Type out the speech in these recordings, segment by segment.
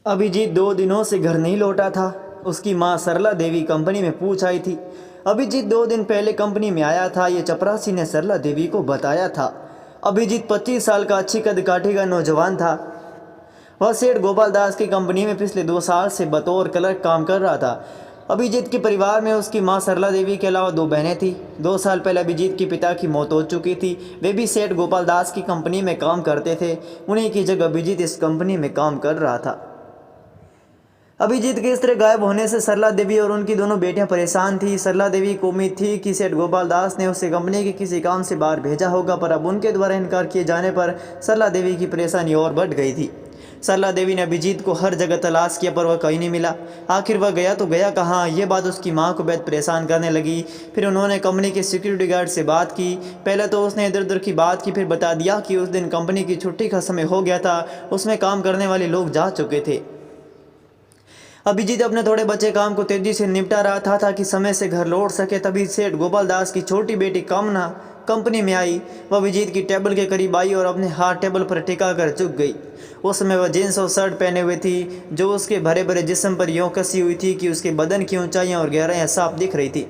अभिजीत 2 दिनों से घर नहीं लौटा था। उसकी माँ सरला देवी कंपनी में पूछ आई थी। अभिजीत 2 दिन पहले कंपनी में आया था, ये चपरासी ने सरला देवी को बताया था। अभिजीत 25 साल का अच्छी कद काठी का नौजवान था। वह सेठ गोपाल दास की कंपनी में पिछले 2 साल से बतौर क्लर्क काम कर रहा था। अभिजीत के परिवार में उसकी मां सरला देवी के अलावा 2 बहनें थीं। 2 साल पहले अभिजीत के पिता की मौत हो चुकी थी। वे भी सेठ गोपाल दास की कंपनी में काम करते थे। उन्हीं की जगह अभिजीत इस कंपनी में काम कर रहा था। अभिजीत के इस तरह गायब होने से सरला देवी और उनकी दोनों बेटियां परेशान थी। सरला देवी को उम्मीद थी कि सेठ गोपाल दास ने उसे कंपनी के किसी काम से बाहर भेजा होगा, पर अब उनके द्वारा इनकार किए जाने पर सरला देवी की परेशानी और बढ़ गई थी। सरला देवी ने अभिजीत को हर जगह तलाश किया, पर वह कहीं नहीं मिला। आखिर वह गया तो गया कहाँ, ये बात उसकी माँ को बेहद परेशान करने लगी। फिर उन्होंने कंपनी के सिक्योरिटी गार्ड से बात की। पहले तो उसने इधर उधर की बात की, फिर बता दिया कि उस दिन कंपनी की छुट्टी का समय हो गया था, उसमें काम करने वाले लोग जा चुके थे। अभिजीत अपने थोड़े बचे काम को तेजी से निपटा रहा था ताकि समय से घर लौट सके। तभी सेठ गोपाल दास की छोटी बेटी कामना कंपनी में आई। वह अभिजीत की टेबल के करीब आई और अपने हाथ टेबल पर टिका कर झुक गई। उस समय वह जींस और शर्ट पहने हुए थी, जो उसके भरे भरे जिस्म पर यूं कसी हुई थी कि उसके बदन की ऊंचाइयां और गहराइयां साफ दिख रही थी।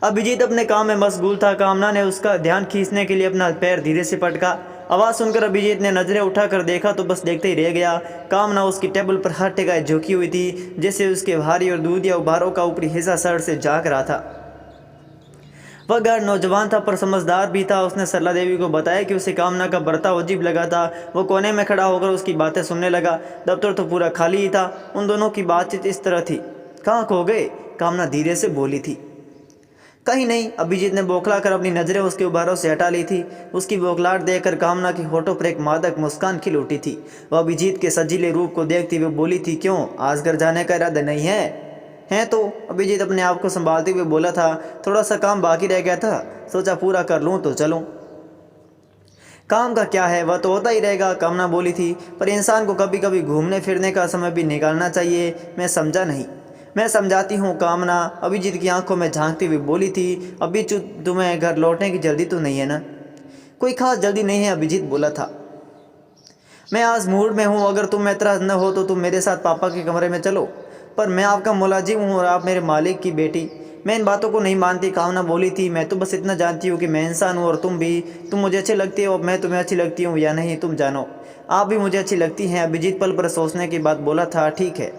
अभिजीत अपने काम में मशगूल था। कामना ने उसका ध्यान खींचने के लिए अपना पैर धीरे से पटका। आवाज़ सुनकर अभिजीत ने नजरें उठाकर देखा तो बस देखते ही रह गया। कामना उसकी टेबल पर हाथ टिकाए झुकी हुई थी, जैसे उसके भारी और दूधिया उभारों का ऊपरी हिस्सा शर्ट से झांक रहा था। वह गार्ड नौजवान था पर समझदार भी था। उसने सरला देवी को बताया कि उसे कामना का बर्ताव अजीब लगा था। वो कोने में खड़ा होकर उसकी बातें सुनने लगा। दफ्तर तो पूरा खाली ही था। उन दोनों की बातचीत इस तरह थी। कहाँ खो गए, कामना धीरे से बोली थी। कहीं नहीं, अभिजीत ने बौखला कर अपनी नजरें उसके उभारों से हटा ली थी। उसकी बौखलाहट देखकर कामना की होठों पर एक मादक मुस्कान खिल उठी थी। वह अभिजीत के सजीले रूप को देखती हुए बोली थी, क्यों, आज घर जाने का इरादा नहीं है? हैं तो अभिजीत अपने आप को संभालते हुए बोला था, थोड़ा सा काम बाकी रह गया था, सोचा पूरा कर लूँ तो चलूँ। काम का क्या है, वह तो होता ही रहेगा, कामना बोली थी। पर इंसान को कभी कभी घूमने फिरने का समय भी निकालना चाहिए। मैं समझा नहीं। मैं समझाती हूँ, कामना अभिजीत की आंखों में झांकती हुई बोली थी। अभी तुम्हें घर लौटने की जल्दी तो नहीं है ना? कोई खास जल्दी नहीं है, अभिजीत बोला था। मैं आज मूड में हूँ, अगर तुम एतराज़ न हो तो तुम मेरे साथ पापा के कमरे में चलो। पर मैं आपका मुलाजिम हूँ और आप मेरे मालिक की बेटी। मैं इन बातों को नहीं मानती, कामना बोली थी। मैं तो बस इतना जानती हूँ कि मैं इंसान हूँ और तुम भी। तुम मुझे अच्छी लगती हो, मैं तुम्हें अच्छी लगती हूँ या नहीं तुम जानो। आप भी मुझे अच्छी लगती हैं, अभिजीत पल पर सोचने की बात बोला था। ठीक है।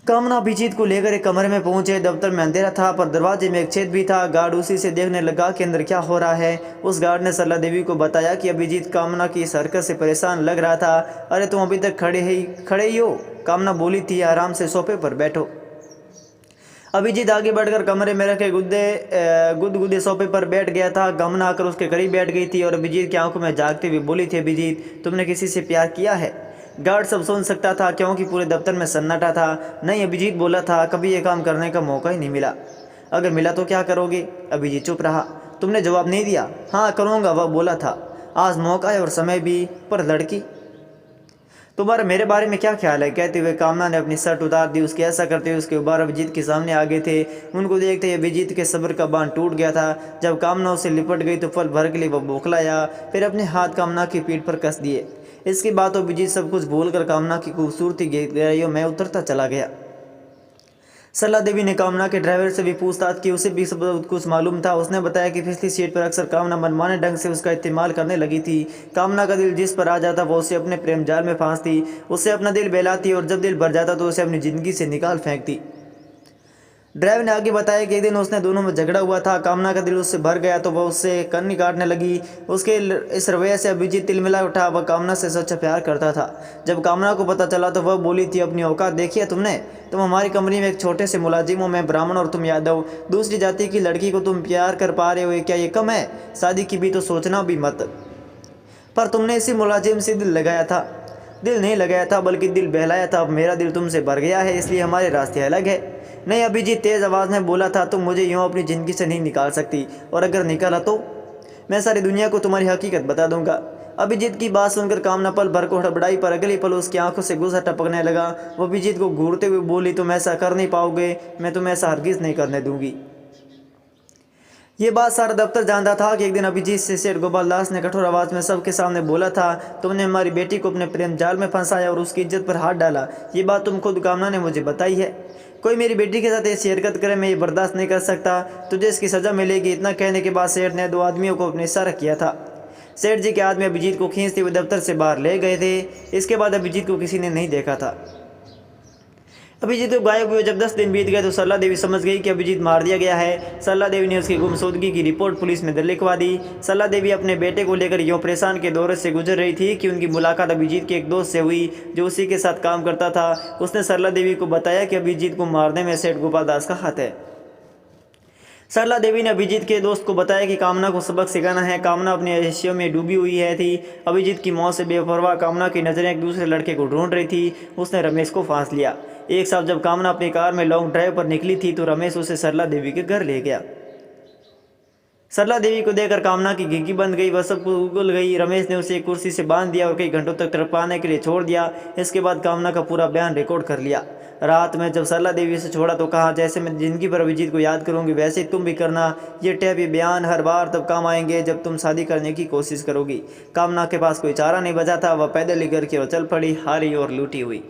कामना अभिजीत को लेकर एक कमरे में पहुंचे। दफ्तर में अंधेरा था पर दरवाजे में एक छेद भी था। गार्ड उसी से देखने लगा कि अंदर क्या हो रहा है। उस गार्ड ने सरला देवी को बताया कि अभिजीत कामना की इस हरकत से परेशान लग रहा था। अरे तुम अभी तक खड़े ही हो, कामना बोली थी। आराम से सोफे पर बैठो। अभिजीत आगे बढ़कर कमरे में रखे गुदगुदे सोफे पर बैठ गया था। कामना आकर उसके करीब बैठ गई थी और अभिजीत की आंखों में झांकते हुए बोली थी, अभिजीत तुमने किसी से प्यार किया है? गार्ड सब सुन सकता था क्योंकि पूरे दफ्तर में सन्नाटा था। नहीं, अभिजीत बोला था, कभी ये काम करने का मौका ही नहीं मिला। अगर मिला तो क्या करोगे? अभिजीत चुप रहा। तुमने जवाब नहीं दिया। हाँ करूँगा, वह बोला था। आज मौका है और समय भी। पर लड़की, तुम्हारा मेरे बारे में क्या ख्याल है? कहते हुए कामना ने अपनी शर्ट उतार दी। उसके ऐसा करते हुए उसके उबार अभिजीत के सामने आ गए थे। उनको देखते ही अभिजीत के सब्र का बांध टूट गया था। जब कामना उसे लिपट गई तो पल भर के लिए वह बौखलाया, फिर अपने हाथ कामना की पीठ पर कस दिए। इसके बाद अभिजीत सब कुछ भूलकर कामना की खूबसूरती गहराइयों में उतरता चला गया। सरला देवी ने कामना के ड्राइवर से भी पूछताछ की। उसे भी सब कुछ मालूम था। उसने बताया कि पिछली सीट पर अक्सर कामना मनमाने ढंग से उसका इस्तेमाल करने लगी थी। कामना का दिल जिस पर आ जाता वो उसे अपने प्रेम जाल में फांसती, उससे अपना दिल बहलाती और जब दिल भर जाता तो उसे अपनी ज़िंदगी से निकाल फेंकती। ड्राइवर ने आगे बताया कि एक दिन उसने दोनों में झगड़ा हुआ था। कामना का दिल उससे भर गया तो वह उससे कन्नी काटने लगी। उसके इस रवैये से अभिजीत तिलमिला उठा। वह कामना से सच्चा प्यार करता था। जब कामना को पता चला तो वह बोली थी, अपनी औकात देखी है तुमने? तुम हमारी कंपनी में एक छोटे से मुलाजिम हो, मैं ब्राह्मण और तुम यादव। दूसरी जाति की लड़की को तुम प्यार कर पा रहे हो, क्या ये कम है? शादी की भी तो सोचना भी मत। पर तुमने इसी मुलाजिम से दिल लगाया था। दिल नहीं लगाया था बल्कि दिल बहलाया था। अब मेरा दिल तुमसे भर गया है, इसलिए हमारे रास्ते अलग है। नहीं, अभिजीत तेज़ आवाज़ में बोला था, तुम मुझे यूँ अपनी ज़िंदगी से नहीं निकाल सकती, और अगर निकाला तो मैं सारी दुनिया को तुम्हारी हकीकत बता दूंगा। अभिजीत की बात सुनकर कामना पल भर को हड़बड़ाई, पर अगली पल उसकी आंखों से गुस्सा टपकने लगा। वो अभिजीत को घूरते हुए बोली, तुम ऐसा कर नहीं पाओगे, मैं तुम्हें ऐसा हरगिज़ नहीं करने दूंगी। ये बात सारा दफ्तर जानता था कि एक दिन अभिजीत से सेठ गोपाल दास ने कठोर आवाज़ में सबके सामने बोला था, तुमने हमारी बेटी को अपने प्रेम जाल में फंसाया और उसकी इज्जत पर हाथ डाला। ये बात तुम खुद कामना ने मुझे बताई है। कोई मेरी बेटी के साथ ऐसी हरकत करे, मैं ये बर्दाश्त नहीं कर सकता। तुझे इसकी सज़ा मिलेगी। इतना कहने के बाद सेठ ने 2 आदमियों को अपने इशारा किया था। सेठ जी के आदमी अभिजीत को खींचते हुए दफ्तर से बाहर ले गए थे। इसके बाद अभिजीत को किसी ने नहीं देखा था। अभिजीत को गायब हुए जब 10 दिन बीत गए तो सरला देवी समझ गई कि अभिजीत मार दिया गया है। सरला देवी ने उसकी गुमशुदगी की रिपोर्ट पुलिस में लिखवा दी। सरला देवी अपने बेटे को लेकर यूँ परेशान के दौरे से गुजर रही थी कि उनकी मुलाकात अभिजीत के एक दोस्त से हुई जो उसी के साथ काम करता था। उसने सरला देवी को बताया कि अभिजीत को मारने में सेठ गोपाल दास का हाथ है। सरला देवी ने अभिजीत के दोस्त को बताया कि कामना को सबक सिखाना है। कामना अपने अय्याशियों में डूबी हुई है थी। अभिजीत की मौत से बेपरवाह कामना की नज़रें एक दूसरे लड़के को ढूंढ रही थी। उसने रमेश को फांस लिया। एक साल जब कामना अपनी कार में लॉन्ग ड्राइव पर निकली थी तो रमेश उसे सरला देवी के घर ले गया। सरला देवी को देखकर कामना की घिघी बंद गई, वह सब उगल गई। रमेश ने उसे एक कुर्सी से बांध दिया और कई घंटों तक तड़पाने के लिए छोड़ दिया। इसके बाद कामना का पूरा बयान रिकॉर्ड कर लिया। रात में जब सरला देवी से छोड़ा तो कहा, जैसे मैं जिंदगी भर अभिजीत को याद करूंगी वैसे ही तुम भी करना। ये टेप ये बयान हर बार तब काम आएंगे जब तुम शादी करने की कोशिश करोगी। कामना के पास कोई चारा नहीं बचा था। वह पैदल ही घर की ओर चल पड़ी, हारी और लूटी हुई।